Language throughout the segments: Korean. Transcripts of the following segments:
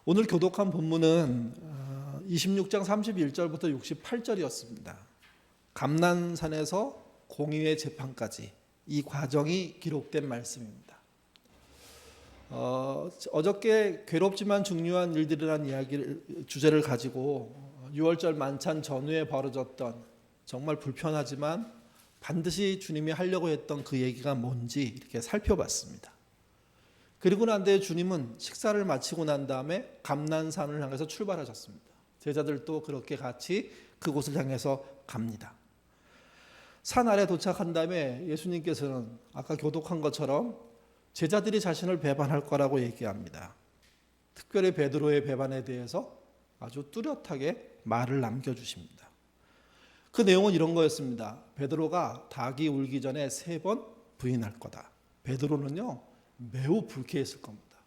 오늘 교독한 본문은 26장 31절부터 68절이었습니다. 감난산에서 공의회 재판까지 이 과정이 기록된 말씀입니다. 어저께 괴롭지만 중요한 일들이라는 주제를 가지고 6월절 만찬 전후에 벌어졌던 정말 불편하지만 반드시 주님이 하려고 했던 그 얘기가 뭔지 이렇게 살펴봤습니다. 그리고 난 뒤에 주님은 식사를 마치고 난 다음에 감난산을 향해서 출발하셨습니다. 제자들도 그렇게 같이 그곳을 향해서 갑니다. 산 아래 도착한 다음에 예수님께서는 아까 교독한 것처럼 제자들이 자신을 배반할 거라고 얘기합니다. 특별히 베드로의 배반에 대해서 아주 뚜렷하게 말을 남겨주십니다. 그 내용은 이런 거였습니다. 베드로가 닭이 울기 전에 3번 부인할 거다. 베드로는요 매우 불쾌했을 겁니다.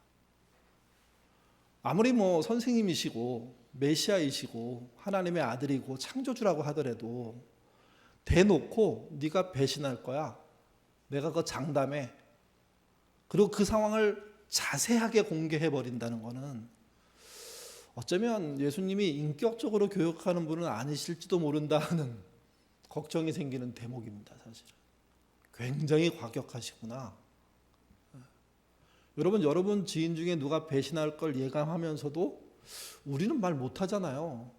아무리 선생님이시고 메시아이시고 하나님의 아들이고 창조주라고 하더라도 대놓고 네가 배신할 거야. 내가 그 장담해. 그리고 그 상황을 자세하게 공개해 버린다는 것은 어쩌면 예수님이 인격적으로 교육하는 분은 아니실지도 모른다 하는 걱정이 생기는 대목입니다. 사실은 굉장히 과격하시구나. 여러분 지인 중에 누가 배신할 걸 예감하면서도 우리는 말 못하잖아요.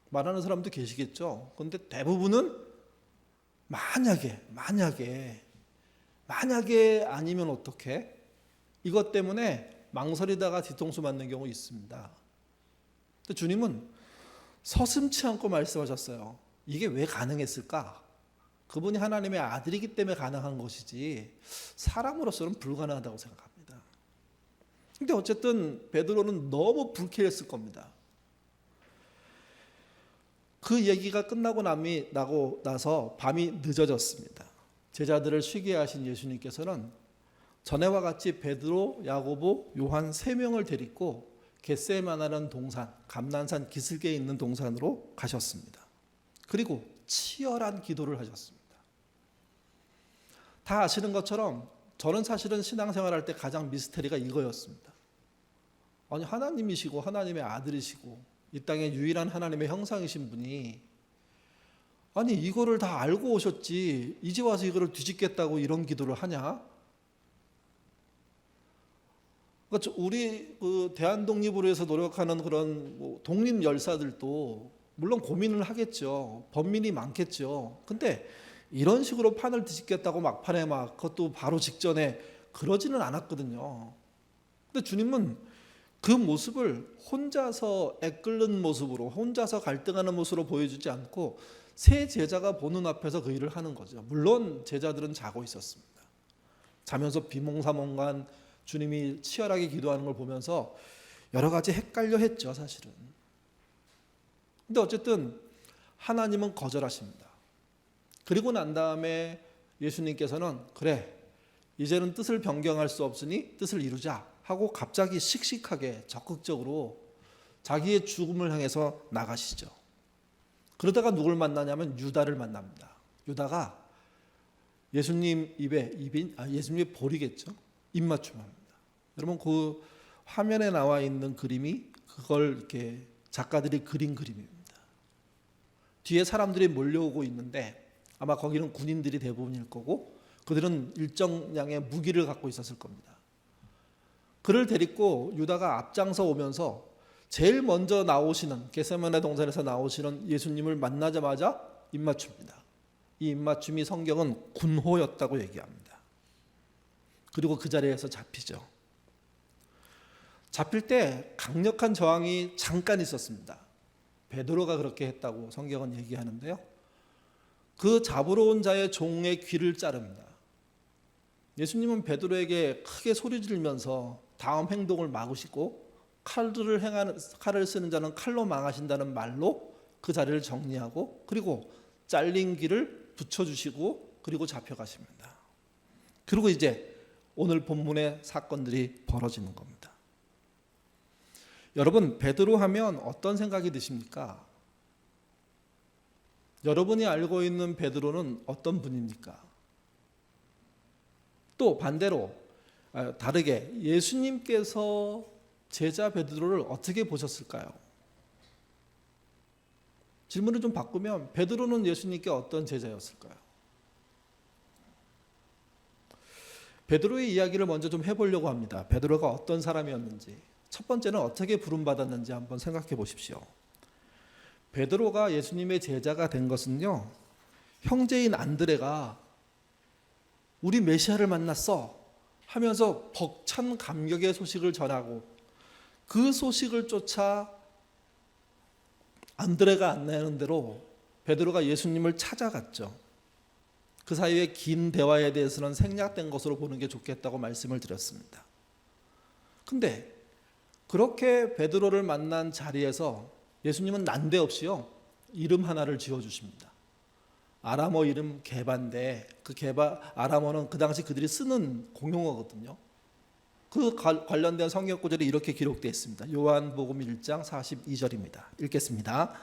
말하는 사람도 계시겠죠. 그런데 대부분은 만약에 아니면 어떻게? 이것 때문에 망설이다가 뒤통수 맞는 경우 있습니다. 근데 주님은 서슴치 않고 말씀하셨어요. 이게 왜 가능했을까? 그분이 하나님의 아들이기 때문에 가능한 것이지 사람으로서는 불가능하다고 생각합니다. 근데 어쨌든 베드로는 너무 불쾌했을 겁니다. 그 얘기가 끝나고 나서 밤이 늦어졌습니다. 제자들을 쉬게 하신 예수님께서는 전에와 같이 베드로, 야고보, 요한 3명을 데리고 겟세마나라는 동산, 감난산 기슭에 있는 동산으로 가셨습니다. 그리고 치열한 기도를 하셨습니다. 다 아시는 것처럼 저는 사실은 신앙생활할 때 가장 미스터리가 이거였습니다. 아니 하나님이시고 하나님의 아들이시고 이 땅의 유일한 하나님의 형상이신 분이 아니 이거를 다 알고 오셨지 이제 와서 이거를 뒤집겠다고 이런 기도를 하냐? 그러니까 우리 대한독립을 위해서 노력하는 그런 독립 열사들도 물론 고민을 하겠죠. 범민이 많겠죠. 근데 이런 식으로 판을 뒤집겠다고 막판에 그것도 바로 직전에 그러지는 않았거든요. 근데 주님은 그 모습을 혼자서 애끓는 모습으로 혼자서 갈등하는 모습으로 보여주지 않고 세 제자가 보는 앞에서 그 일을 하는 거죠. 물론 제자들은 자고 있었습니다. 자면서 비몽사몽간 주님이 치열하게 기도하는 걸 보면서 여러 가지 헷갈려 했죠, 사실은. 근데 어쨌든 하나님은 거절하십니다. 그리고 난 다음에 예수님께서는 그래 이제는 뜻을 변경할 수 없으니 뜻을 이루자 하고 갑자기 씩씩하게 적극적으로 자기의 죽음을 향해서 나가시죠. 그러다가 누굴 만나냐면 유다를 만납니다. 유다가 예수님 예수님의 볼이겠죠. 입맞춤합니다. 여러분 그 화면에 나와 있는 그림이 그걸 이렇게 작가들이 그린 그림입니다. 뒤에 사람들이 몰려오고 있는데 아마 거기는 군인들이 대부분일 거고 그들은 일정량의 무기를 갖고 있었을 겁니다. 그를 데리고 유다가 앞장서 오면서 제일 먼저 나오시는 겟세마네 동산에서 나오시는 예수님을 만나자마자 입맞춥니다. 이 입맞춤이 성경은 군호였다고 얘기합니다. 그리고 그 자리에서 잡히죠. 잡힐 때 강력한 저항이 잠깐 있었습니다. 베드로가 그렇게 했다고 성경은 얘기하는데요. 그 잡으러 온 자의 종의 귀를 자릅니다. 예수님은 베드로에게 크게 소리 지르면서 다음 행동을 막으시고 칼을 쓰는 자는 칼로 망하신다는 말로 그 자리를 정리하고 그리고 잘린 귀를 붙여주시고 그리고 잡혀가십니다. 그리고 이제 오늘 본문의 사건들이 벌어지는 겁니다. 여러분 베드로 하면 어떤 생각이 드십니까? 여러분이 알고 있는 베드로는 어떤 분입니까? 또 반대로 다르게 예수님께서 제자 베드로를 어떻게 보셨을까요? 질문을 좀 바꾸면 베드로는 예수님께 어떤 제자였을까요? 베드로의 이야기를 먼저 좀 해보려고 합니다. 베드로가 어떤 사람이었는지, 첫 번째는 어떻게 부름받았는지 한번 생각해 보십시오. 베드로가 예수님의 제자가 된 것은요, 형제인 안드레가 우리 메시아를 만났어 하면서 벅찬 감격의 소식을 전하고 그 소식을 쫓아 안드레가 안내하는 대로 베드로가 예수님을 찾아갔죠. 그 사이에 긴 대화에 대해서는 생략된 것으로 보는 게 좋겠다고 말씀을 드렸습니다. 근데 그렇게 베드로를 만난 자리에서 예수님은 난데없이요, 이름 하나를 지어주십니다. 아람어 이름 게바인데 그 아람어는 그 당시 그들이 쓰는 공용어거든요. 그 관련된 성경 구절이 이렇게 기록되어 있습니다. 요한복음 1장 42절입니다. 읽겠습니다.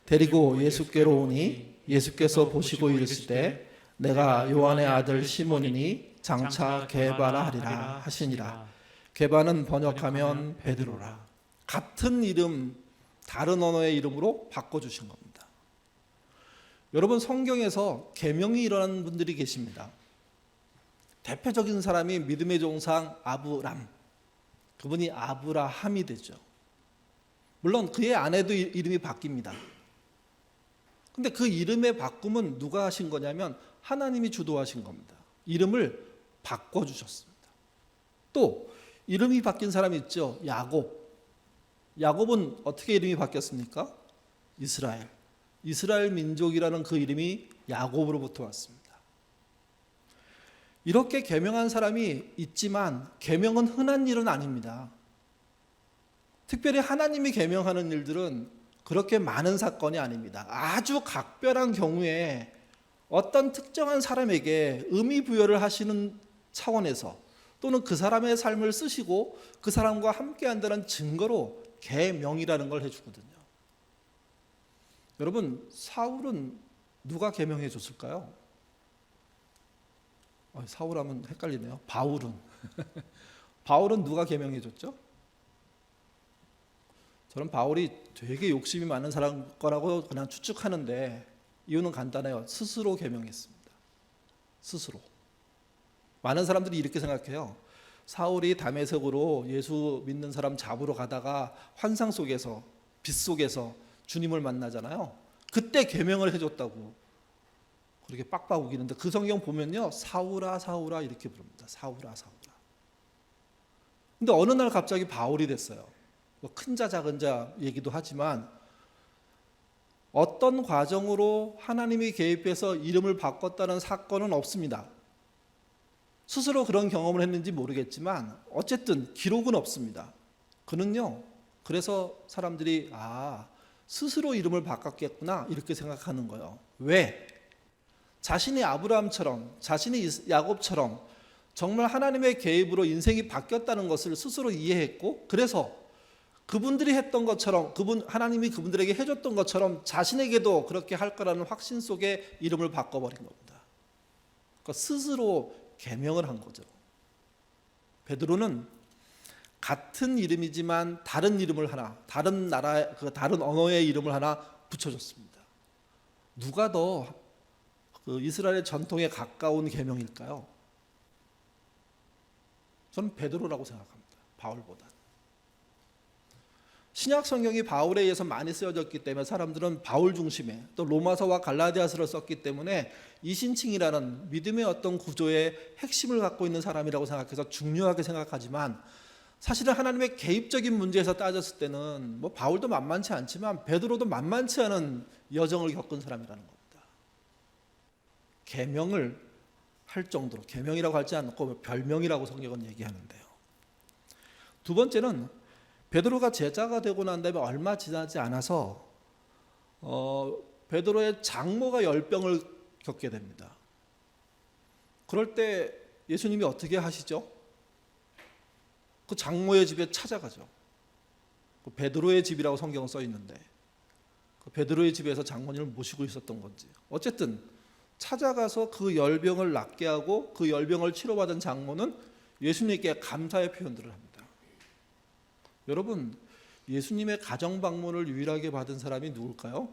데리고 예수께로 오니 예수께서 보시고 이르시되 내가 요한의 아들 시몬이니 장차 게바라 하리라 하시니라. 게바는 번역하면 베드로라. 같은 이름 다른 언어의 이름으로 바꿔주신 겁니다. 여러분, 성경에서 계명이 일어나는 분들이 계십니다. 대표적인 사람이 믿음의 종상 아브람, 그분이 아브라함이 되죠. 물론 그의 아내도 이름이 바뀝니다. 근데 그 이름의 바꿈은 누가 하신 거냐면 하나님이 주도하신 겁니다. 이름을 바꿔주셨습니다. 또 이름이 바뀐 사람이 있죠. 야곱. 야곱은 어떻게 이름이 바뀌었습니까? 이스라엘. 이스라엘 민족이라는 그 이름이 야곱으로부터 왔습니다. 이렇게 계명한 사람이 있지만 계명은 흔한 일은 아닙니다. 특별히 하나님이 계명하는 일들은 그렇게 많은 사건이 아닙니다. 아주 각별한 경우에 어떤 특정한 사람에게 의미 부여를 하시는 차원에서 또는 그 사람의 삶을 쓰시고 그 사람과 함께 한다는 증거로 계명이라는 걸 해주거든요. 여러분, 사울은 누가 계명해 줬을까요? 사울하면 헷갈리네요. 바울은 바울은 누가 계명해 줬죠? 저는 바울이 되게 욕심이 많은 사람 거라고 그냥 추측하는데 이유는 간단해요. 스스로 계명했습니다. 스스로. 많은 사람들이 이렇게 생각해요. 사울이 다메섹으로 예수 믿는 사람 잡으러 가다가 환상 속에서 빛 속에서 주님을 만나잖아요. 그때 계명을 해줬다고 그렇게 빡빡 우기는데 그 성경 보면요, 사울아 사울아 이렇게 부릅니다. 사울아 사울아. 근데 어느 날 갑자기 바울이 됐어요. 뭐 큰 자 작은 자 얘기도 하지만 어떤 과정으로 하나님이 개입해서 이름을 바꿨다는 사건은 없습니다. 스스로 그런 경험을 했는지 모르겠지만 어쨌든 기록은 없습니다. 그는요, 그래서 사람들이 스스로 이름을 바꿨겠구나 이렇게 생각하는 거예요. 왜? 자신이 아브라함처럼 자신이 야곱처럼 정말 하나님의 개입으로 인생이 바뀌었다는 것을 스스로 이해했고, 그래서 그분들이 했던 것처럼 하나님이 그분들에게 해줬던 것처럼 자신에게도 그렇게 할 거라는 확신 속에 이름을 바꿔버린 겁니다. 그러니까 스스로 계명을 한 거죠. 베드로는 같은 이름이지만 다른 이름을 하나, 다른 나라, 다른 언어의 이름을 하나 붙여줬습니다. 누가 더 이스라엘의 전통에 가까운 계명일까요? 저는 베드로라고 생각합니다. 바울보다. 신약 성경이 바울에 의해서 많이 쓰여졌기 때문에 사람들은 바울 중심에, 또 로마서와 갈라디아서를 썼기 때문에 이신칭이라는 믿음의 어떤 구조의 핵심을 갖고 있는 사람이라고 생각해서 중요하게 생각하지만, 사실은 하나님의 개입적인 문제에서 따졌을 때는 뭐 바울도 만만치 않지만 베드로도 만만치 않은 여정을 겪은 사람이라는 겁니다. 계명을 할 정도로, 계명이라고 하지 않고 별명이라고 성경은 얘기하는데요. 두 번째는 베드로가 제자가 되고 난 다음에 얼마 지나지 않아서 베드로의 장모가 열병을 겪게 됩니다. 그럴 때 예수님이 어떻게 하시죠? 그 장모의 집에 찾아가죠. 그 베드로의 집이라고 성경은 써 있는데 그 베드로의 집에서 장모님을 모시고 있었던 건지, 어쨌든 찾아가서 그 열병을 낫게 하고 그 열병을 치료받은 장모는 예수님께 감사의 표현들을 합니다. 여러분, 예수님의 가정 방문을 유일하게 받은 사람이 누굴까요?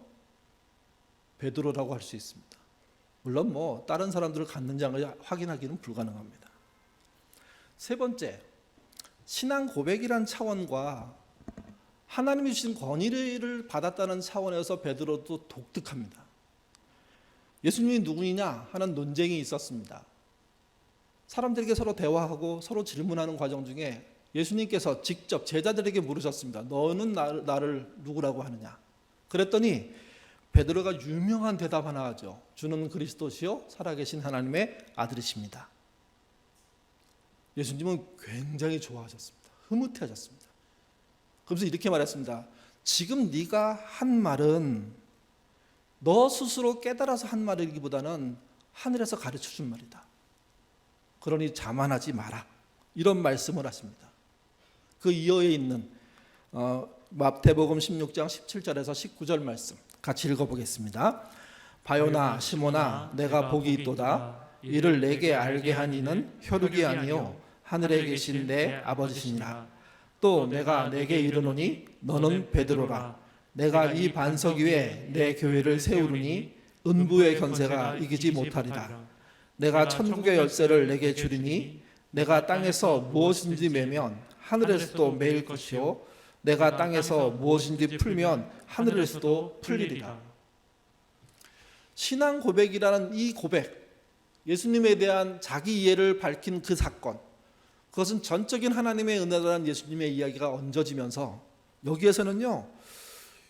베드로라고 할 수 있습니다. 물론 뭐 다른 사람들을 갖는지 확인하기는 불가능합니다. 세 번째, 신앙 고백이란 차원과 하나님이 주신 권위를 받았다는 차원에서 베드로도 독특합니다. 예수님이 누구이냐 하는 논쟁이 있었습니다. 사람들에게 서로 대화하고 서로 질문하는 과정 중에 예수님께서 직접 제자들에게 물으셨습니다. 너는 나를 누구라고 하느냐? 그랬더니 베드로가 유명한 대답 하나 하죠. 주는 그리스도시요 살아계신 하나님의 아들이십니다. 예수님은 굉장히 좋아하셨습니다. 흐뭇해하셨습니다. 그래서 이렇게 말했습니다. 지금 네가 한 말은 너 스스로 깨달아서 한 말이기보다는 하늘에서 가르쳐 준 말이다. 그러니 자만하지 마라. 이런 말씀을 하십니다. 그 이어에 있는 마태복음 16장 17절에서 19절 말씀 같이 읽어보겠습니다. 바요나 시몬아 내가 복이 있도다. 이를 내게 알게 한 이는 혈육이 아니요 하늘에 계신 내 아버지시니라. 또 내가 내게 이르노니 너는 베드로라. 내가 이 반석 위에 내 교회를 세우리니 은부의 권세가 이기지 못하리라. 내가 천국의 열쇠를 내게 주리니 내가 땅에서 무엇인지 매면 하늘에서도 매일 것이요 내가 땅에서 무엇인지 풀면 하늘에서도 풀리리라. 신앙 고백이라는 이 고백, 예수님에 대한 자기 이해를 밝힌 그 사건, 그것은 전적인 하나님의 은혜라는 예수님의 이야기가 얹어지면서 여기에서는요,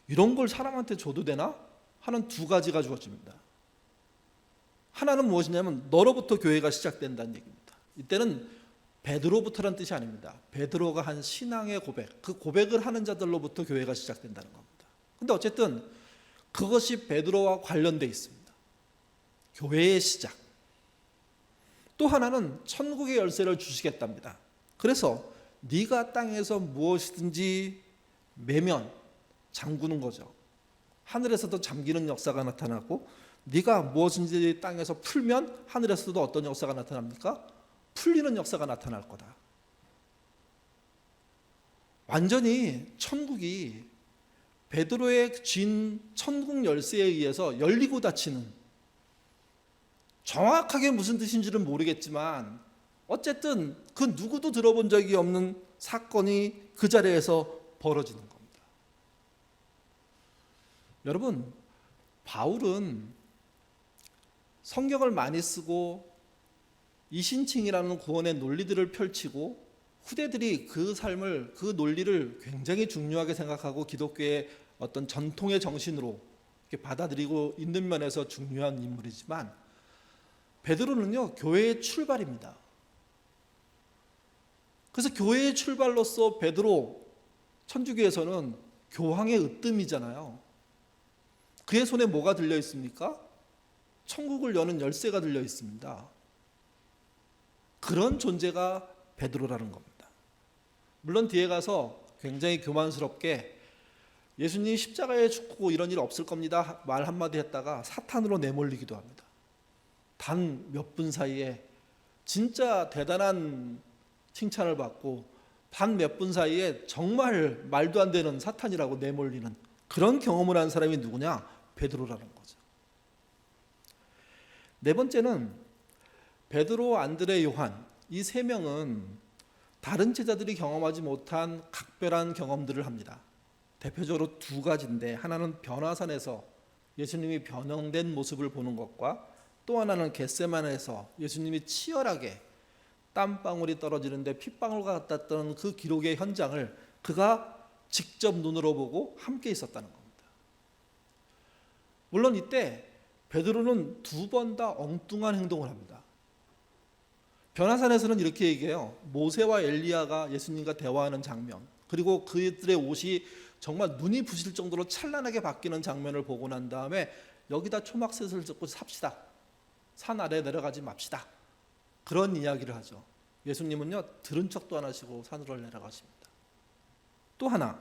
이런 걸 사람한테 줘도 되나? 하는 두 가지가 주어집니다. 하나는 무엇이냐면 너로부터 교회가 시작된다는 얘기입니다. 이때는 베드로부터라는 뜻이 아닙니다. 베드로가 한 신앙의 고백, 그 고백을 하는 자들로부터 교회가 시작된다는 겁니다. 근데 어쨌든 그것이 베드로와 관련돼 있습니다. 교회의 시작. 또 하나는 천국의 열쇠를 주시겠답니다. 그래서 네가 땅에서 무엇이든지 매면 잠그는 거죠. 하늘에서도 잠기는 역사가 나타나고 네가 무엇인지 땅에서 풀면 하늘에서도 어떤 역사가 나타납니까? 풀리는 역사가 나타날 거다. 완전히 천국이 베드로의 쥔 천국 열쇠에 의해서 열리고 닫히는, 정확하게 무슨 뜻인지는 모르겠지만 어쨌든 그 누구도 들어본 적이 없는 사건이 그 자리에서 벌어지는 겁니다. 여러분, 바울은 성경을 많이 쓰고 이신칭이라는 구원의 논리들을 펼치고 후대들이 그 삶을, 그 논리를 굉장히 중요하게 생각하고 기독교의 어떤 전통의 정신으로 이렇게 받아들이고 있는 면에서 중요한 인물이지만 베드로는요, 교회의 출발입니다. 그래서 교회의 출발로서 베드로, 천주교에서는 교황의 으뜸이잖아요. 그의 손에 뭐가 들려 있습니까? 천국을 여는 열쇠가 들려 있습니다. 그런 존재가 베드로라는 겁니다. 물론 뒤에 가서 굉장히 교만스럽게 예수님이 십자가에 죽고 이런 일 없을 겁니다 말 한마디 했다가 사탄으로 내몰리기도 합니다. 단 몇 분 사이에 진짜 대단한 칭찬을 받고 단 몇 분 사이에 정말 말도 안 되는 사탄이라고 내몰리는 그런 경험을 한 사람이 누구냐? 베드로라는 거죠. 네 번째는 베드로, 안드레, 요한, 이 세 명은 다른 제자들이 경험하지 못한 각별한 경험들을 합니다. 대표적으로 두 가지인데, 하나는 변화산에서 예수님이 변형된 모습을 보는 것과 또 하나는 겟세마네에서 예수님이 치열하게 땀방울이 떨어지는데 핏방울과 같았던 그 기록의 현장을 그가 직접 눈으로 보고 함께 있었다는 겁니다. 물론 이때 베드로는 두 번 다 엉뚱한 행동을 합니다. 변화산에서는 이렇게 얘기해요. 모세와 엘리야가 예수님과 대화하는 장면, 그리고 그들의 옷이 정말 눈이 부실 정도로 찬란하게 바뀌는 장면을 보고 난 다음에 여기다 초막셋을 젓고 삽시다. 산 아래 내려가지 맙시다. 그런 이야기를 하죠. 예수님은요, 들은 척도 안 하시고 산으로 내려가십니다. 또 하나,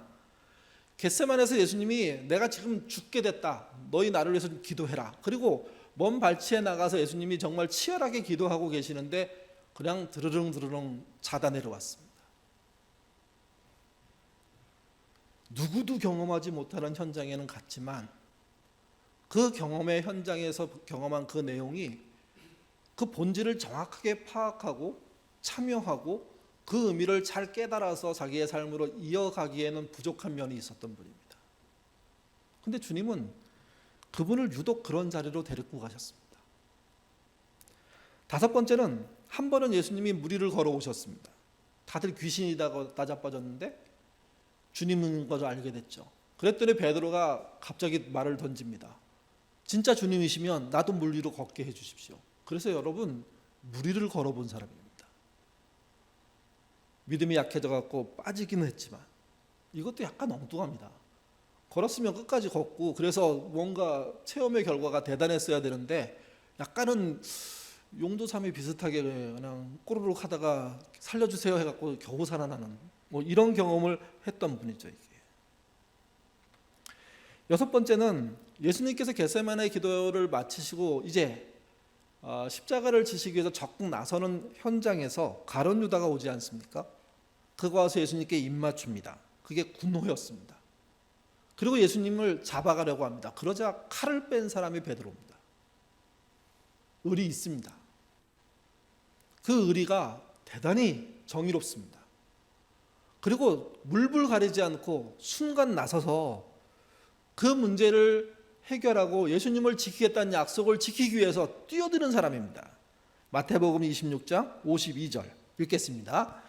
겟세마네에서 예수님이 내가 지금 죽게 됐다. 너희 나를 위해서 좀 기도해라. 그리고 먼 발치에 나가서 예수님이 정말 치열하게 기도하고 계시는데 그냥 드르릉 자다 내려왔습니다. 누구도 경험하지 못하는 현장에는 갔지만 그 경험의 현장에서 경험한 그 내용이 그 본질을 정확하게 파악하고 참여하고 그 의미를 잘 깨달아서 자기의 삶으로 이어가기에는 부족한 면이 있었던 분입니다. 근데 주님은 그분을 유독 그런 자리로 데리고 가셨습니다. 다섯 번째는 한 번은 예수님이 무리를 걸어오셨습니다. 다들 귀신이다 나자빠졌는데 주님인 것을 알게 됐죠. 그랬더니 베드로가 갑자기 말을 던집니다. 진짜 주님이시면 나도 물 위로 걷게 해주십시오. 그래서 여러분, 무리를 걸어본 사람입니다. 믿음이 약해져 갖고 빠지기는 했지만 이것도 약간 엉뚱합니다. 걸었으면 끝까지 걷고 그래서 뭔가 체험의 결과가 대단했어야 되는데 약간은 용도삼이 비슷하게 그냥 꼬르륵 하다가 살려주세요 해갖고 겨우 살아나는 뭐 이런 경험을 했던 분이죠. 이게. 여섯 번째는 예수님께서 겟세마네 기도를 마치시고 이제 십자가를 지시기 위해서 적극 나서는 현장에서 가룟 유다가 오지 않습니까? 그가 와서 예수님께 입맞춥니다. 그게 군호였습니다. 그리고 예수님을 잡아가려고 합니다. 그러자 칼을 뺀 사람이 베드로입니다. 의리 있습니다. 그 의리가 대단히 정의롭습니다. 그리고 물불 가리지 않고 순간 나서서 그 문제를 해결하고 예수님을 지키겠다는 약속을 지키기 위해서 뛰어드는 사람입니다. 마태복음 26장 52절 읽겠습니다.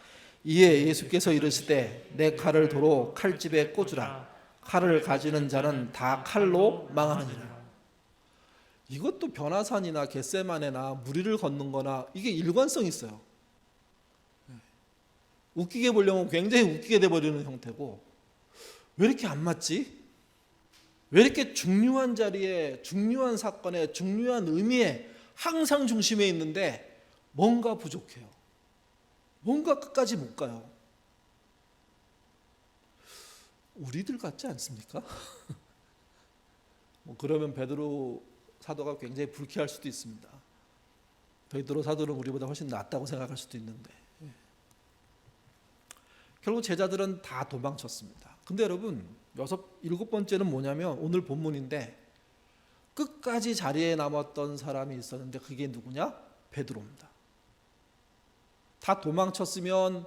이에 예수께서 이르시되 내 칼을 도로 칼집에 꽂으라. 칼을 가지는 자는 다 칼로 망하느니라. 이것도 변화산이나 겟세마네나 무리를 걷는 거나 이게 일관성 있어요. 웃기게 보려면 굉장히 웃기게 돼버리는 형태고 왜 이렇게 안 맞지? 왜 이렇게 중요한 자리에 중요한 사건에 중요한 의미에 항상 중심에 있는데 뭔가 부족해요. 뭔가 끝까지 못 가요. 우리들 같지 않습니까? 뭐 그러면 베드로 사도가 굉장히 불쾌할 수도 있습니다. 베드로 사도는 우리보다 훨씬 낫다고 생각할 수도 있는데 결국 제자들은 다 도망쳤습니다. 근데 여러분 일곱 번째는 뭐냐면 오늘 본문인데 끝까지 자리에 남았던 사람이 있었는데 그게 누구냐? 베드로입니다. 다 도망쳤으면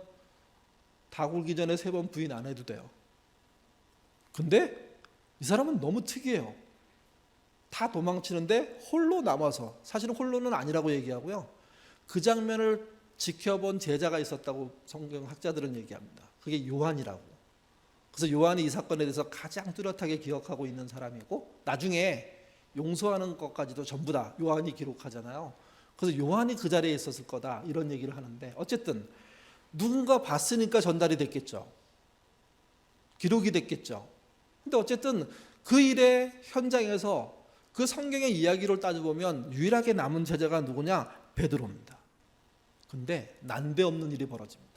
다 굴기 전에 3번 부인 안 해도 돼요. 근데 이 사람은 너무 특이해요. 다 도망치는데 홀로 남아서, 사실은 홀로는 아니라고 얘기하고요. 그 장면을 지켜본 제자가 있었다고 성경 학자들은 얘기합니다. 그게 요한이라고. 그래서 요한이 이 사건에 대해서 가장 뚜렷하게 기억하고 있는 사람이고 나중에 용서하는 것까지도 전부 다 요한이 기록하잖아요. 그래서 요한이 그 자리에 있었을 거다 이런 얘기를 하는데 어쨌든 누군가 봤으니까 전달이 됐겠죠. 기록이 됐겠죠. 근데 어쨌든 그 일의 현장에서 그 성경의 이야기를 따져보면 유일하게 남은 제자가 누구냐? 베드로입니다. 근데 난데없는 일이 벌어집니다.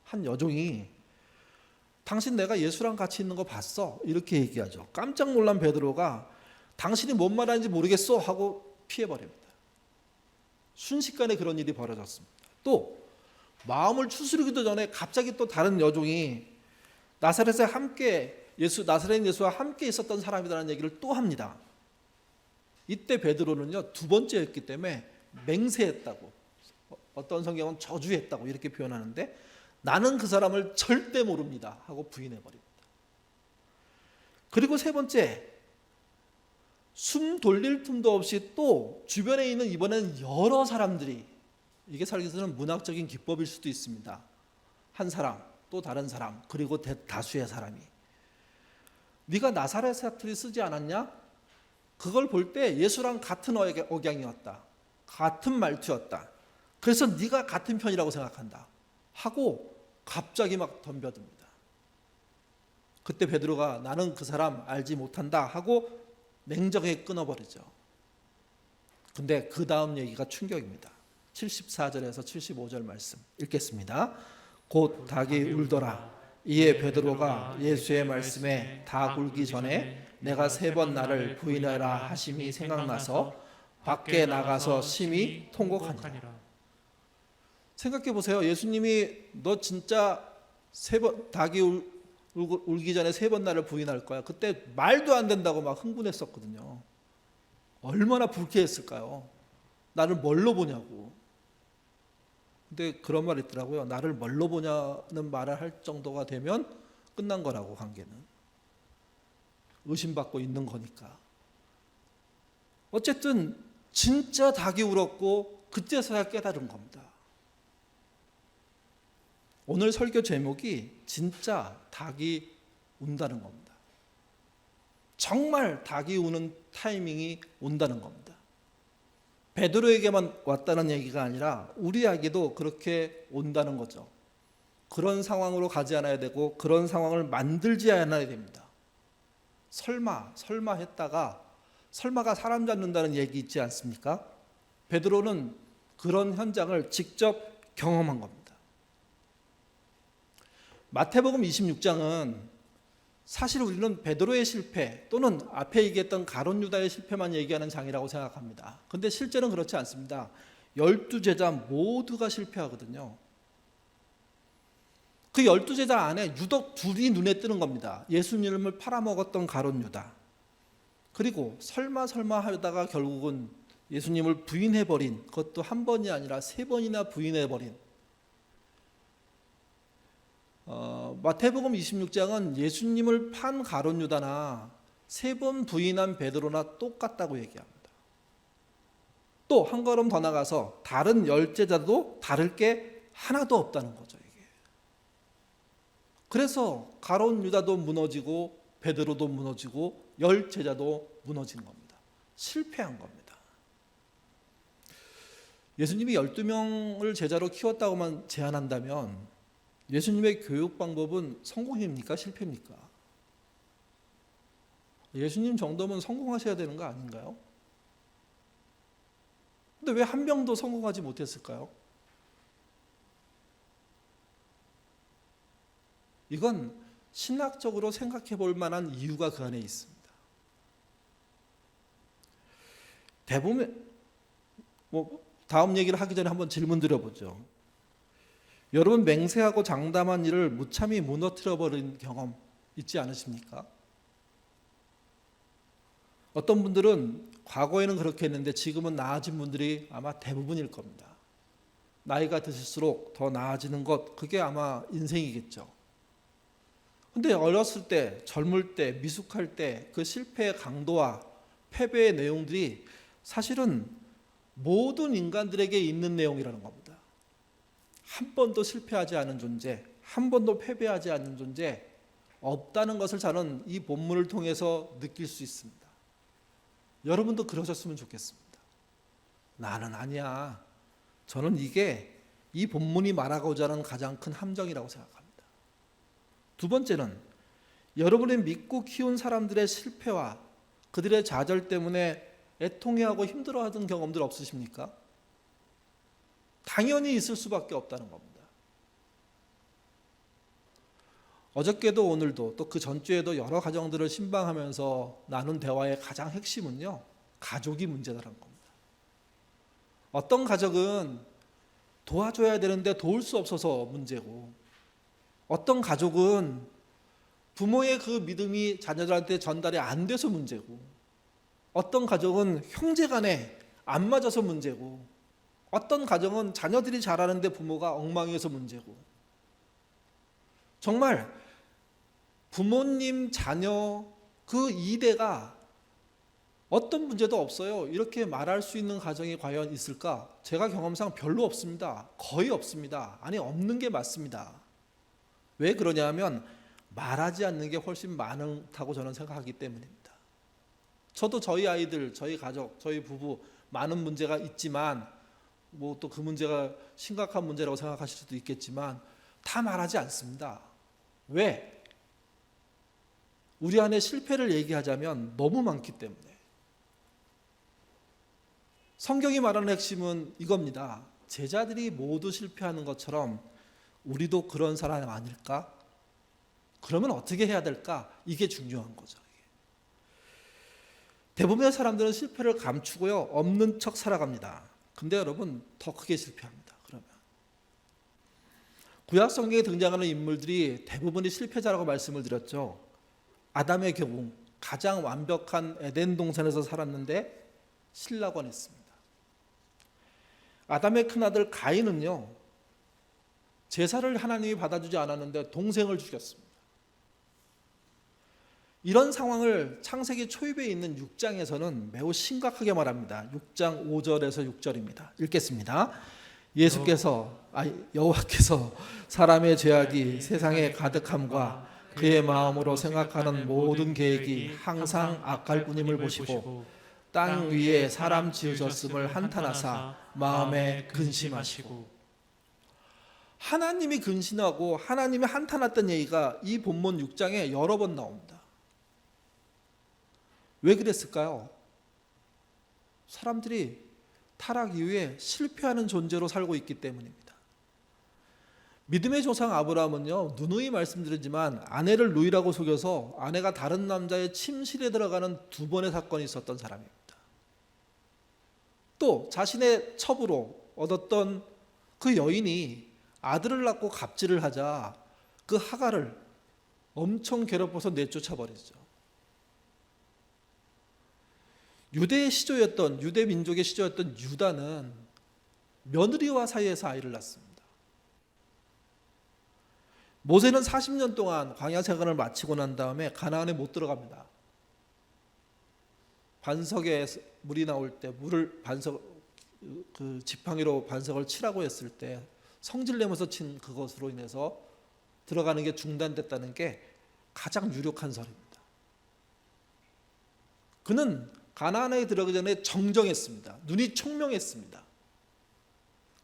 한 여종이 당신 내가 예수랑 같이 있는 거 봤어? 이렇게 얘기하죠. 깜짝 놀란 베드로가 당신이 뭔 말하는지 모르겠어 하고 피해버립니다. 순식간에 그런 일이 벌어졌습니다. 또 마음을 추스르기도 전에 갑자기 또 다른 여종이 나사렛에 나사렛 예수와 함께 있었던 사람이라는 얘기를 또 합니다. 이때 베드로는요 2번째였기 때문에 맹세했다고, 어떤 성경은 저주했다고 이렇게 표현하는데 나는 그 사람을 절대 모릅니다 하고 부인해버립니다. 그리고 3번째, 숨 돌릴 틈도 없이 또 주변에 있는 이번에는 여러 사람들이, 이게 살기서는 문학적인 기법일 수도 있습니다. 한 사람 또 다른 사람 그리고 다수의 사람이 네가 나사렛 사투리 쓰지 않았냐? 그걸 볼 때 예수랑 같은 억양이었다, 같은 말투였다, 그래서 네가 같은 편이라고 생각한다 하고 갑자기 막 덤벼듭니다. 그때 베드로가 나는 그 사람 알지 못한다 하고 냉정하게 끊어버리죠. 근데 그 다음 얘기가 충격입니다. 74절에서 75절 말씀 읽겠습니다. 곧 닭이 울더라. 이에 베드로가 예수의 말씀에 닭 울기 전에 내가 3번 나를 부인하라 하심이 생각나서 밖에 나가서 심히 통곡하니라. 생각해 보세요. 예수님이 너 진짜 닭이 울기 전에 3번 나를 부인할 거야. 그때 말도 안 된다고 막 흥분했었거든요. 얼마나 불쾌했을까요? 나를 뭘로 보냐고. 근데 그런 말이 있더라고요. 나를 뭘로 보냐는 말을 할 정도가 되면 끝난 거라고, 관계는. 의심받고 있는 거니까. 어쨌든 진짜 닭이 울었고 그때서야 깨달은 겁니다. 오늘 설교 제목이 진짜 닭이 운다는 겁니다. 정말 닭이 우는 타이밍이 온다는 겁니다. 베드로에게만 왔다는 얘기가 아니라 우리에게도 그렇게 온다는 거죠. 그런 상황으로 가지 않아야 되고 그런 상황을 만들지 않아야 됩니다. 설마 했다가 설마가 사람 잡는다는 얘기 있지 않습니까? 베드로는 그런 현장을 직접 경험한 겁니다. 마태복음 26장은 사실 우리는 베드로의 실패 또는 앞에 얘기했던 가룟 유다의 실패만 얘기하는 장이라고 생각합니다. 그런데 실제는 그렇지 않습니다. 12제자 모두가 실패하거든요. 그 12제자 안에 유독 둘이 눈에 뜨는 겁니다. 예수님을 팔아먹었던 가룟 유다, 그리고 설마 하다가 결국은 예수님을 부인해버린, 그것도 한 번이 아니라 3번이나 부인해버린 마태복음 26장은 예수님을 판 가룟 유다나 3번 부인한 베드로나 똑같다고 얘기합니다. 또 한 걸음 더 나가서 다른 10제자도 다를 게 하나도 없다는 거죠. 이게. 그래서 가룟 유다도 무너지고 베드로도 무너지고 10제자도 무너지는 겁니다. 실패한 겁니다. 예수님이 12명을 제자로 키웠다고만 제안한다면 예수님의 교육 방법은 성공입니까? 실패입니까? 예수님 정도면 성공하셔야 되는 거 아닌가요? 근데 왜 한 명도 성공하지 못했을까요? 이건 신학적으로 생각해 볼 만한 이유가 그 안에 있습니다. 대부분 다음 얘기를 하기 전에 한번 질문 드려보죠. 여러분 맹세하고 장담한 일을 무참히 무너뜨려버린 경험 있지 않으십니까? 어떤 분들은 과거에는 그렇게 했는데 지금은 나아진 분들이 아마 대부분일 겁니다. 나이가 드실수록 더 나아지는 것, 그게 아마 인생이겠죠. 근데 어렸을 때, 젊을 때, 미숙할 때 그 실패의 강도와 패배의 내용들이 사실은 모든 인간들에게 있는 내용이라는 겁니다. 한 번도 실패하지 않은 존재, 한 번도 패배하지 않는 존재 없다는 것을 저는 이 본문을 통해서 느낄 수 있습니다. 여러분도 그러셨으면 좋겠습니다. 나는 아니야. 저는 이게 이 본문이 말하고자 하는 가장 큰 함정이라고 생각합니다. 두 번째는 여러분이 믿고 키운 사람들의 실패와 그들의 좌절 때문에 애통해하고 힘들어하던 경험들 없으십니까? 당연히 있을 수밖에 없다는 겁니다. 어저께도 오늘도 또 그 전주에도 여러 가정들을 신방하면서 나눈 대화의 가장 핵심은요, 가족이 문제다라는 겁니다. 어떤 가족은 도와줘야 되는데 도울 수 없어서 문제고, 어떤 가족은 부모의 그 믿음이 자녀들한테 전달이 안 돼서 문제고, 어떤 가족은 형제간에 안 맞아서 문제고, 어떤 가정은 자녀들이 잘하는데 부모가 엉망이어서 문제고, 정말 부모님, 자녀 그 이대가 어떤 문제도 없어요, 이렇게 말할 수 있는 가정이 과연 있을까? 제가 경험상 별로 없습니다. 거의 없습니다. 아니, 없는 게 맞습니다. 왜 그러냐면 말하지 않는 게 훨씬 많다고 저는 생각하기 때문입니다. 저도 저희 아이들, 저희 가족, 저희 부부 많은 문제가 있지만 또 그 문제가 심각한 문제라고 생각하실 수도 있겠지만 다 말하지 않습니다. 왜? 우리 안에 실패를 얘기하자면 너무 많기 때문에. 성경이 말하는 핵심은 이겁니다. 제자들이 모두 실패하는 것처럼 우리도 그런 사람 아닐까? 그러면 어떻게 해야 될까? 이게 중요한 거죠. 대부분의 사람들은 실패를 감추고요, 없는 척 살아갑니다. 근데 여러분 더 크게 실패합니다. 그러면 구약 성경에 등장하는 인물들이 대부분이 실패자라고 말씀을 드렸죠. 아담의 경우 가장 완벽한 에덴 동산에서 살았는데 신라곤 했습니다. 아담의 큰아들 가인은요, 제사를 하나님이 받아주지 않았는데 동생을 죽였습니다. 이런 상황을 창세기 초입에 있는 6장에서는 매우 심각하게 말합니다. 6장 5절에서 6절입니다. 읽겠습니다. 여호와께서 사람의 죄악이 세상에 가득함과 그의 마음으로 생각하는 모든 계획이 항상 악할 뿐임을 보시고 땅 위에 사람 지으셨음을 한탄하사 마음에 근심하시고. 하나님이 근심하고 하나님이 한탄했던 얘기가 이 본문 6장에 여러 번 나옵니다. 왜 그랬을까요? 사람들이 타락 이후에 실패하는 존재로 살고 있기 때문입니다. 믿음의 조상 아브라함은요, 누누이 말씀드리지만 아내를 누이라고 속여서 아내가 다른 남자의 침실에 들어가는 2번의 사건이 있었던 사람입니다. 또 자신의 첩으로 얻었던 그 여인이 아들을 낳고 갑질을 하자 그 하가를 엄청 괴롭혀서 내쫓아 버리죠. 유대 민족의 시조였던 유다는 며느리와 사이에서 아이를 낳습니다. 모세는 40년 동안 광야 생활을 마치고 난 다음에 가나안에 못 들어갑니다. 반석에 물이 나올 때 지팡이로 반석을 치라고 했을 때 성질내면서 친 그것으로 인해서 들어가는 게 중단됐다는 게 가장 유력한 설입니다. 그는 가나안에 들어가기 전에 정정했습니다. 눈이 총명했습니다.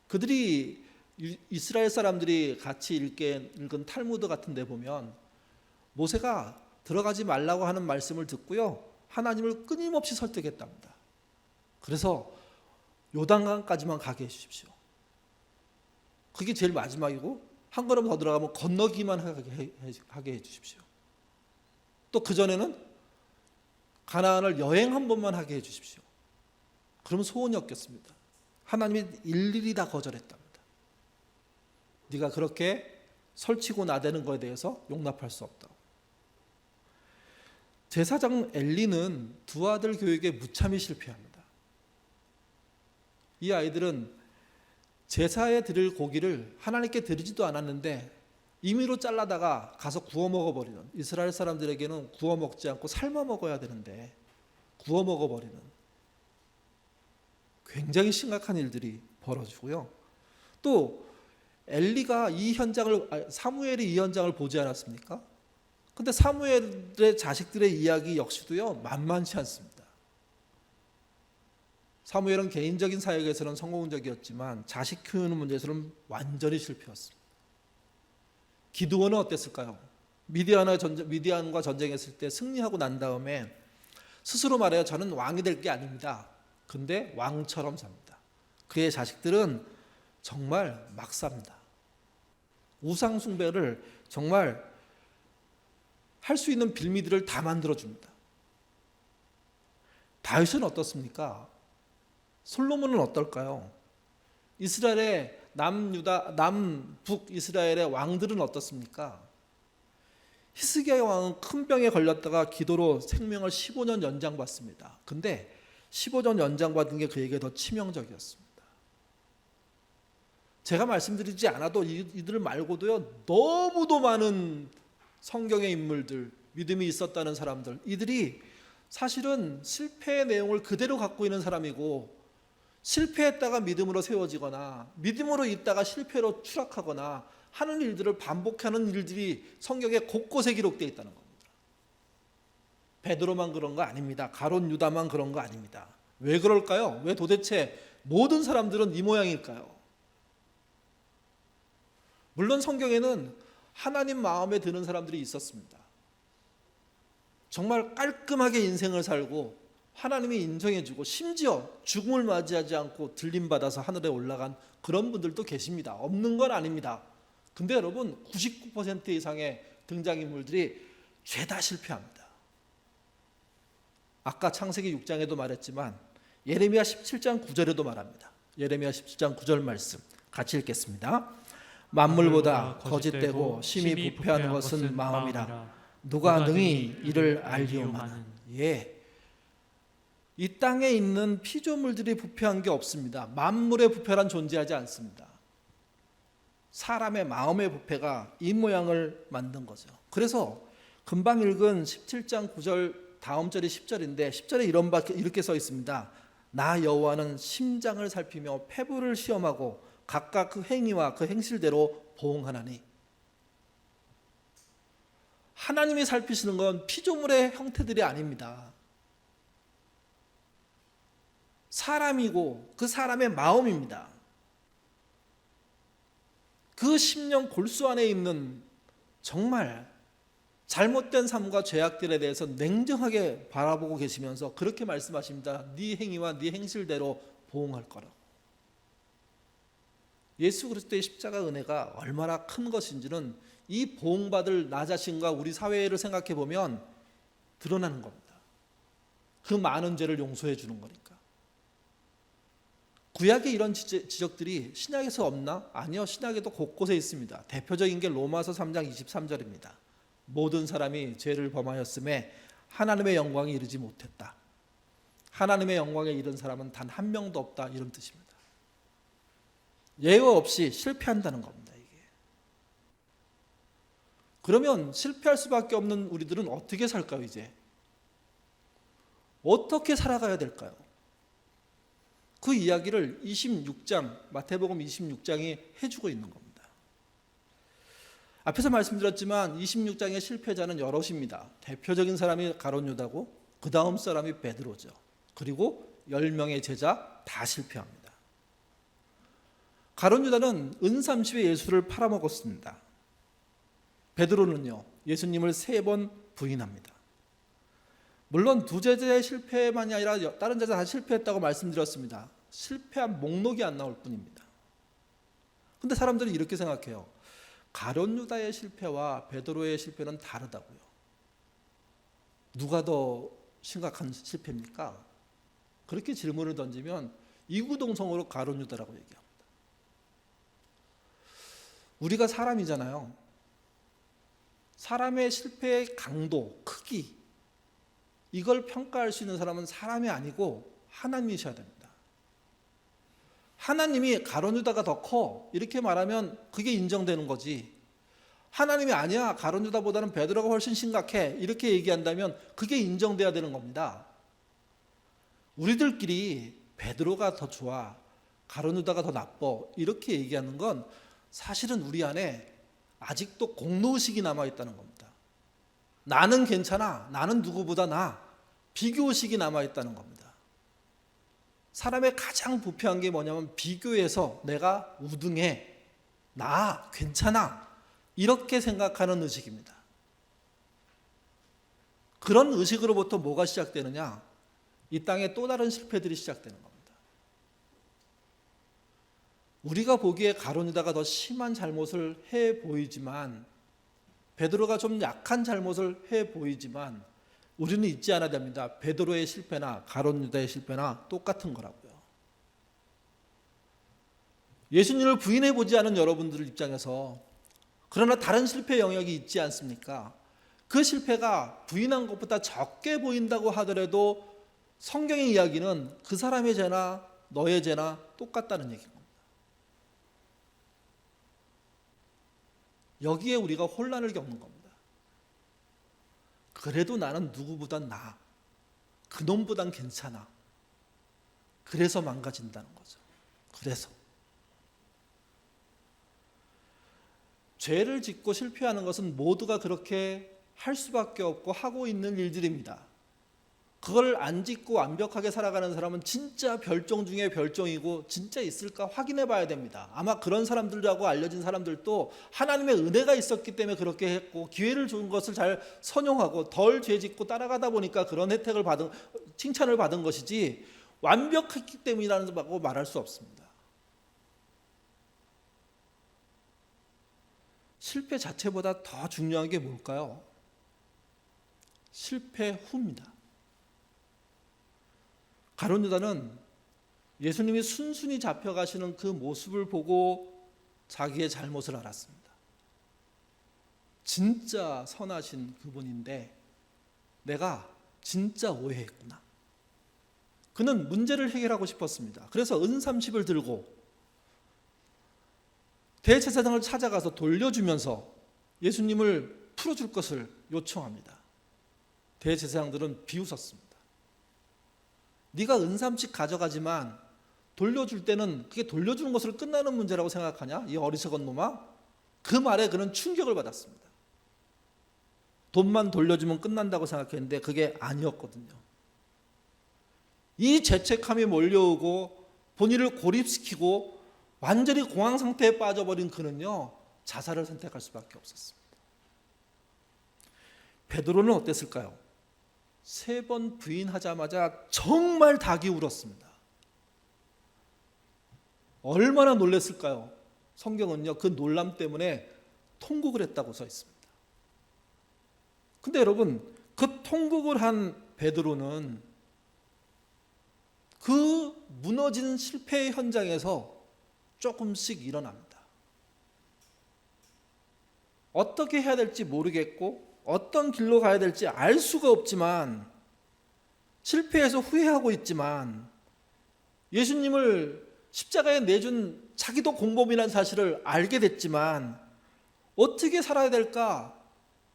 그들이 이스라엘 사람들이 같이 읽은 탈무드 같은 데 보면 모세가 들어가지 말라고 하는 말씀을 듣고요, 하나님을 끊임없이 설득했답니다. 그래서 요단강까지만 가게 해주십시오. 그게 제일 마지막이고 한 걸음 더 들어가면 건너기만 하게 해주십시오. 또 그전에는 가나안을 여행 한 번만 하게 해주십시오. 그럼 소원이 없겠습니다. 하나님이 일일이 다 거절했답니다. 네가 그렇게 설치고 나대는 것에 대해서 용납할 수 없다고. 제사장 엘리는 2 아들 교육에 무참히 실패합니다. 이 아이들은 제사에 드릴 고기를 하나님께 드리지도 않았는데 임의로 잘라다가 가서 구워 먹어버리는, 이스라엘 사람들에게는 구워 먹지 않고 삶아 먹어야 되는데 구워 먹어버리는 굉장히 심각한 일들이 벌어지고요. 또 사무엘이 이 현장을 보지 않았습니까? 근데 사무엘의 자식들의 이야기 역시도요, 만만치 않습니다. 사무엘은 개인적인 사역에서는 성공적이었지만 자식 키우는 문제에서는 완전히 실패했습니다. 기드온은 어땠을까요? 미디안과 전쟁했을 때 승리하고 난 다음에 스스로 말해요. 저는 왕이 될 게 아닙니다. 근데 왕처럼 삽니다. 그의 자식들은 정말 막 삽니다. 우상 숭배를 정말 할 수 있는 빌미들을 다 만들어줍니다. 다윗은 어떻습니까? 솔로몬은 어떨까요? 이스라엘의 남북 이스라엘의 왕들은 어떻습니까? 히스기야 왕은 큰 병에 걸렸다가 기도로 생명을 15년 연장받습니다. 근데 15년 연장받은 게 그에게 더 치명적이었습니다. 제가 말씀드리지 않아도 이들 말고도요, 너무도 많은 성경의 인물들, 믿음이 있었다는 사람들, 이들이 사실은 실패의 내용을 그대로 갖고 있는 사람이고, 실패했다가 믿음으로 세워지거나 믿음으로 있다가 실패로 추락하거나 하는 일들을 반복하는 일들이 성경에 곳곳에 기록되어 있다는 겁니다. 베드로만 그런 거 아닙니다. 가룟 유다만 그런 거 아닙니다. 왜 그럴까요? 왜 도대체 모든 사람들은 이 모양일까요? 물론 성경에는 하나님 마음에 드는 사람들이 있었습니다. 정말 깔끔하게 인생을 살고 하나님이 인정해주고 심지어 죽음을 맞이하지 않고 들림받아서 하늘에 올라간 그런 분들도 계십니다. 없는 건 아닙니다. 근데 여러분, 99% 이상의 등장인물들이 죄다 실패합니다. 아까 창세기 6장에도 말했지만 예레미야 17장 9절에도 말합니다. 예레미야 17장 9절 말씀 같이 읽겠습니다. 만물보다 거짓되고 심히 부패한 것은 마음이라. 누가 능히 이를 알리오마는. 예. 이 땅에 있는 피조물들이 부패한 게 없습니다. 만물의 부패란 존재하지 않습니다. 사람의 마음의 부패가 이 모양을 만든 거죠. 그래서 금방 읽은 17장 9절 다음 절이 10절인데 10절에 이렇게 써 있습니다. 나 여호와는 심장을 살피며 폐부를 시험하고 각각 그 행위와 그 행실대로 보응하나니. 하나님이 살피시는 건 피조물의 형태들이 아닙니다. 사람이고 그 사람의 마음입니다. 그 심령 골수 안에 있는 정말 잘못된 삶과 죄악들에 대해서 냉정하게 바라보고 계시면서 그렇게 말씀하십니다. 네 행위와 네 행실대로 보응할 거라고. 예수 그리스도의 십자가 은혜가 얼마나 큰 것인지는 이 보응받을 나 자신과 우리 사회를 생각해 보면 드러나는 겁니다. 그 많은 죄를 용서해 주는 거니까. 구약에 이런 지적들이 신약에서 없나? 아니요, 신약에도 곳곳에 있습니다. 대표적인 게 로마서 3장 23절입니다. 모든 사람이 죄를 범하였음에 하나님의 영광에 이르지 못했다. 하나님의 영광에 이른 사람은 단 한 명도 없다, 이런 뜻입니다. 예외 없이 실패한다는 겁니다. 이게. 그러면 실패할 수밖에 없는 우리들은 어떻게 살까요? 이제 어떻게 살아가야 될까요? 그 이야기를 26장 마태복음 26장이 해주고 있는 겁니다. 앞에서 말씀드렸지만 26장의 실패자는 여럿입니다. 대표적인 사람이 가룟 유다고 그 다음 사람이 베드로죠. 그리고 10명의 제자 다 실패합니다. 가룟 유다는 은30에 예수를 팔아먹었습니다. 베드로는요, 예수님을 3번 부인합니다. 물론 두 제자의 실패만이 아니라 다른 제자 다 실패했다고 말씀드렸습니다. 실패한 목록이 안 나올 뿐입니다. 그런데 사람들이 이렇게 생각해요. 가룟 유다의 실패와 베드로의 실패는 다르다고요. 누가 더 심각한 실패입니까? 그렇게 질문을 던지면 이구동성으로 가룟 유다라고 얘기합니다. 우리가 사람이잖아요. 사람의 실패의 강도, 크기, 이걸 평가할 수 있는 사람은 사람이 아니고 하나님이셔야 됩니다. 하나님이 가룟 유다가 더 커, 이렇게 말하면 그게 인정되는 거지. 하나님이 아니야, 가룟 유다보다는 베드로가 훨씬 심각해, 이렇게 얘기한다면 그게 인정돼야 되는 겁니다. 우리들끼리 베드로가 더 좋아, 가룟 유다가 더 나빠, 이렇게 얘기하는 건 사실은 우리 안에 아직도 공로의식이 남아있다는 겁니다. 나는 괜찮아, 나는 누구보다 나아, 비교의식이 남아있다는 겁니다. 사람의 가장 부패한 게 뭐냐면 비교해서 내가 우등해, 나아, 괜찮아, 이렇게 생각하는 의식입니다. 그런 의식으로부터 뭐가 시작되느냐? 이 땅에 또 다른 실패들이 시작되는 겁니다. 우리가 보기에 가룟 유다가 더 심한 잘못을 해 보이지만, 베드로가 좀 약한 잘못을 해 보이지만 우리는 잊지 않아야 됩니다. 베드로의 실패나 가룟 유다의 실패나 똑같은 거라고요. 예수님을 부인해 보지 않은 여러분들 입장에서 그러나 다른 실패 영역이 있지 않습니까? 그 실패가 부인한 것보다 적게 보인다고 하더라도 성경의 이야기는 그 사람의 죄나 너의 죄나 똑같다는 얘기입니다. 여기에 우리가 혼란을 겪는 겁니다. 그래도 나는 누구보단 나아, 그놈보단 괜찮아. 그래서 망가진다는 거죠. 그래서 죄를 짓고 실패하는 것은 모두가 그렇게 할 수밖에 없고 하고 있는 일들입니다. 그걸 안 짓고 완벽하게 살아가는 사람은 진짜 별종 중에 별종이고 진짜 있을까 확인해 봐야 됩니다. 아마 그런 사람들하고 알려진 사람들도 하나님의 은혜가 있었기 때문에 그렇게 했고 기회를 준 것을 잘 선용하고 덜 죄 짓고 따라가다 보니까 그런 혜택을 받은, 칭찬을 받은 것이지 완벽했기 때문이라고 말할 수 없습니다. 실패 자체보다 더 중요한 게 뭘까요? 실패 후입니다. 가룟 유다는 예수님이 순순히 잡혀가시는 그 모습을 보고 자기의 잘못을 알았습니다. 진짜 선하신 그분인데 내가 진짜 오해했구나. 그는 문제를 해결하고 싶었습니다. 그래서 은삼십을 들고 대제사장을 찾아가서 돌려주면서 예수님을 풀어줄 것을 요청합니다. 대제사장들은 비웃었습니다. 네가 은삼십 가져가지만 돌려줄 때는 그게 돌려주는 것으로 끝나는 문제라고 생각하냐? 이 어리석은 놈아. 그 말에 그는 충격을 받았습니다. 돈만 돌려주면 끝난다고 생각했는데 그게 아니었거든요. 이 죄책감이 몰려오고 본인을 고립시키고 완전히 공황 상태에 빠져버린 그는요, 자살을 선택할 수밖에 없었습니다. 베드로는 어땠을까요? 3번 부인하자마자 정말 닭이 울었습니다. 얼마나 놀랐을까요? 성경은요, 그 놀람 때문에 통곡을 했다고 써 있습니다. 근데 여러분, 그 통곡을 한 베드로는 그 무너진 실패의 현장에서 조금씩 일어납니다. 어떻게 해야 될지 모르겠고 어떤 길로 가야 될지 알 수가 없지만, 실패해서 후회하고 있지만, 예수님을 십자가에 내준 자기도 공범이라는 사실을 알게 됐지만 어떻게 살아야 될까?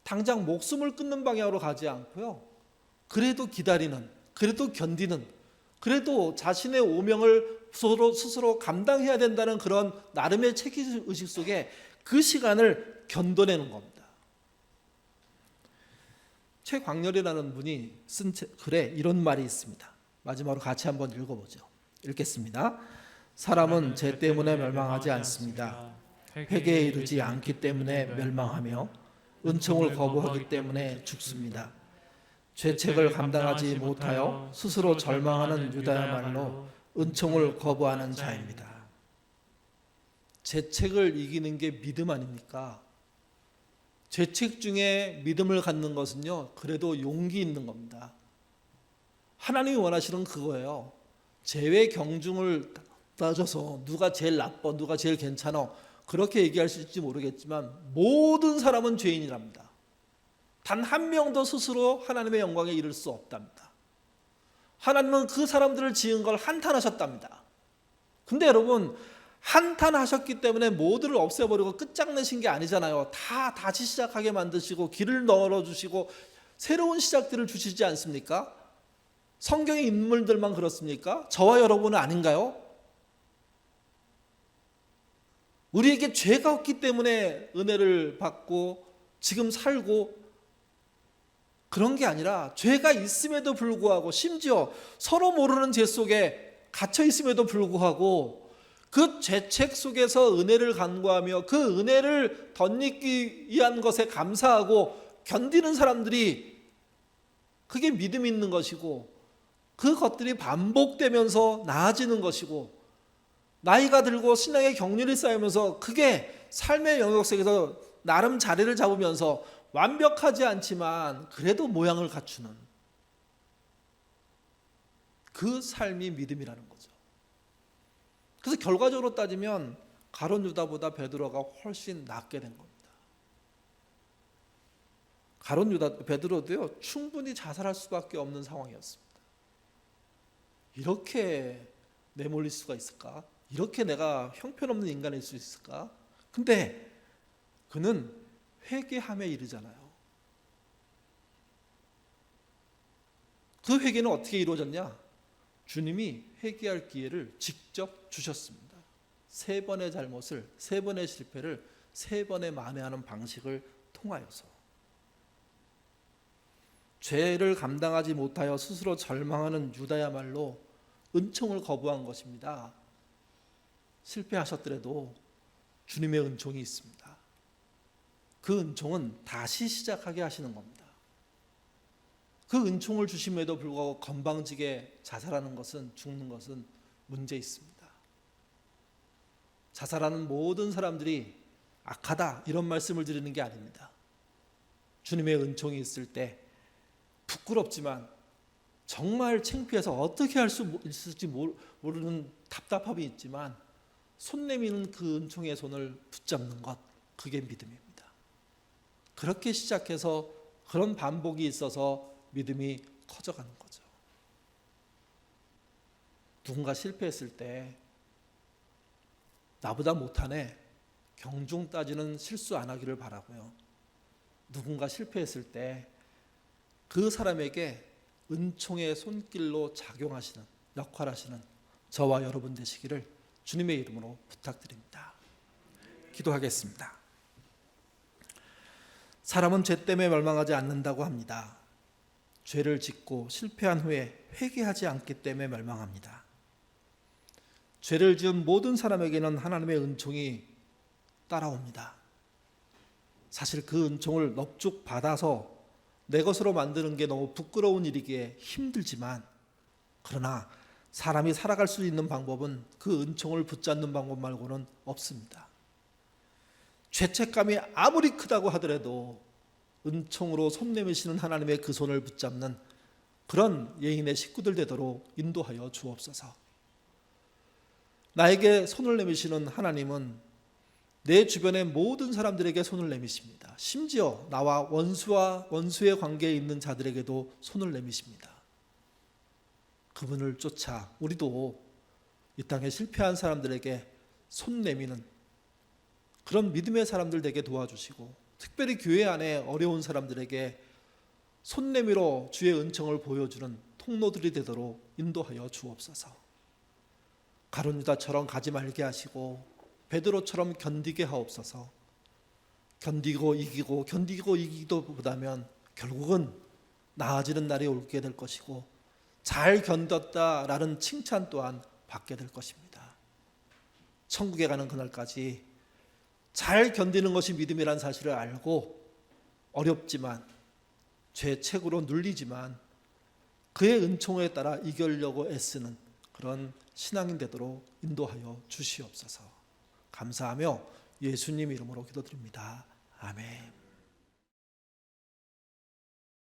당장 목숨을 끊는 방향으로 가지 않고요, 그래도 기다리는, 그래도 견디는, 그래도 자신의 오명을 스스로 감당해야 된다는 그런 나름의 책임의식 속에 그 시간을 견뎌내는 겁니다. 최광렬이라는 분이 쓴 글에 이런 말이 있습니다. 마지막으로 같이 한번 읽어보죠. 읽겠습니다. 사람은 죄 때문에 멸망하지 않습니다. 회개에 이르지 않기 때문에 멸망하며 은총을 거부하기 때문에 죽습니다. 죄책을 감당하지 못하여 스스로 절망하는 유다야말로 은총을 거부하는 자입니다. 죄책을 이기는 게 믿음 아닙니까? 죄책 중에 믿음을 갖는 것은요, 그래도 용기 있는 겁니다. 하나님이 원하시는 그거예요. 죄의 경중을 따져서 누가 제일 나빠, 누가 제일 괜찮아, 그렇게 얘기할 수 있을지 모르겠지만 모든 사람은 죄인이랍니다. 단 한 명도 스스로 하나님의 영광에 이를 수 없답니다. 하나님은 그 사람들을 지은 걸 한탄하셨답니다. 근데 여러분, 한탄하셨기 때문에 모두를 없애버리고 끝장내신 게 아니잖아요. 다 다시 시작하게 만드시고 길을 널어주시고 새로운 시작들을 주시지 않습니까? 성경의 인물들만 그렇습니까? 저와 여러분은 아닌가요? 우리에게 죄가 없기 때문에 은혜를 받고 지금 살고, 그런 게 아니라 죄가 있음에도 불구하고, 심지어 서로 모르는 죄 속에 갇혀 있음에도 불구하고 그 죄책 속에서 은혜를 간구하며 그 은혜를 덧입기 위한 것에 감사하고 견디는 사람들이, 그게 믿음이 있는 것이고, 그것들이 반복되면서 나아지는 것이고, 나이가 들고 신앙의 경륜이 쌓이면서 그게 삶의 영역 속에서 나름 자리를 잡으면서 완벽하지 않지만 그래도 모양을 갖추는 그 삶이 믿음이라는 거죠. 그래서 결과적으로 따지면 가룟 유다보다 베드로가 훨씬 낫게 된 겁니다. 가룟 유다, 베드로도요, 충분히 자살할 수밖에 없는 상황이었습니다. 이렇게 내몰릴 수가 있을까? 이렇게 내가 형편없는 인간일 수 있을까? 근데 그는 회개함에 이르잖아요. 그 회개는 어떻게 이루어졌냐? 주님이 회개할 기회를 직접 주셨습니다. 3번의 잘못을, 3번의 실패를 3번에 만회하는 방식을 통하여서. 죄를 감당하지 못하여 스스로 절망하는 유다야말로 은총을 거부한 것입니다. 실패하셨더라도 주님의 은총이 있습니다. 그 은총은 다시 시작하게 하시는 겁니다. 그 은총을 주심에도 불구하고 건방지게 자살하는 것은, 죽는 것은 문제 있습니다. 자살하는 모든 사람들이 악하다, 이런 말씀을 드리는 게 아닙니다. 주님의 은총이 있을 때 부끄럽지만 정말 창피해서 어떻게 할 수 있을지 모르는 답답함이 있지만 손 내미는 그 은총의 손을 붙잡는 것, 그게 믿음입니다. 그렇게 시작해서 그런 반복이 있어서 믿음이 커져가는 거죠. 누군가 실패했을 때 나보다 못하네, 경중 따지는 실수 안 하기를 바라고요. 누군가 실패했을 때 그 사람에게 은총의 손길로 작용하시는, 역할하시는 저와 여러분 되시기를 주님의 이름으로 부탁드립니다. 기도하겠습니다. 사람은 죄 때문에 멸망하지 않는다고 합니다. 죄를 짓고 실패한 후에 회개하지 않기 때문에 멸망합니다. 죄를 지은 모든 사람에게는 하나님의 은총이 따라옵니다. 사실 그 은총을 넙죽 받아서 내 것으로 만드는 게 너무 부끄러운 일이기에 힘들지만, 그러나 사람이 살아갈 수 있는 방법은 그 은총을 붙잡는 방법 말고는 없습니다. 죄책감이 아무리 크다고 하더라도 은총으로 손 내미시는 하나님의 그 손을 붙잡는 그런 예인의 식구들 되도록 인도하여 주옵소서. 나에게 손을 내미시는 하나님은 내 주변의 모든 사람들에게 손을 내미십니다. 심지어 나와 원수의 관계에 있는 자들에게도 손을 내미십니다. 그분을 쫓아 우리도 이 땅에 실패한 사람들에게 손 내미는 그런 믿음의 사람들 되게 도와주시고, 특별히 교회 안에 어려운 사람들에게 손 내밀어 주의 은총을 보여주는 통로들이 되도록 인도하여 주옵소서. 가룟 유다처럼 가지 말게 하시고 베드로처럼 견디게 하옵소서. 견디고 이기기도 보다면 결국은 나아지는 날이 오게 될 것이고, 잘 견뎠다라는 칭찬 또한 받게 될 것입니다. 천국에 가는 그날까지 잘 견디는 것이 믿음이라는 사실을 알고, 어렵지만 죄의 책으로 눌리지만 그의 은총에 따라 이기려고 애쓰는 그런 신앙인 되도록 인도하여 주시옵소서. 감사하며 예수님 이름으로 기도드립니다. 아멘.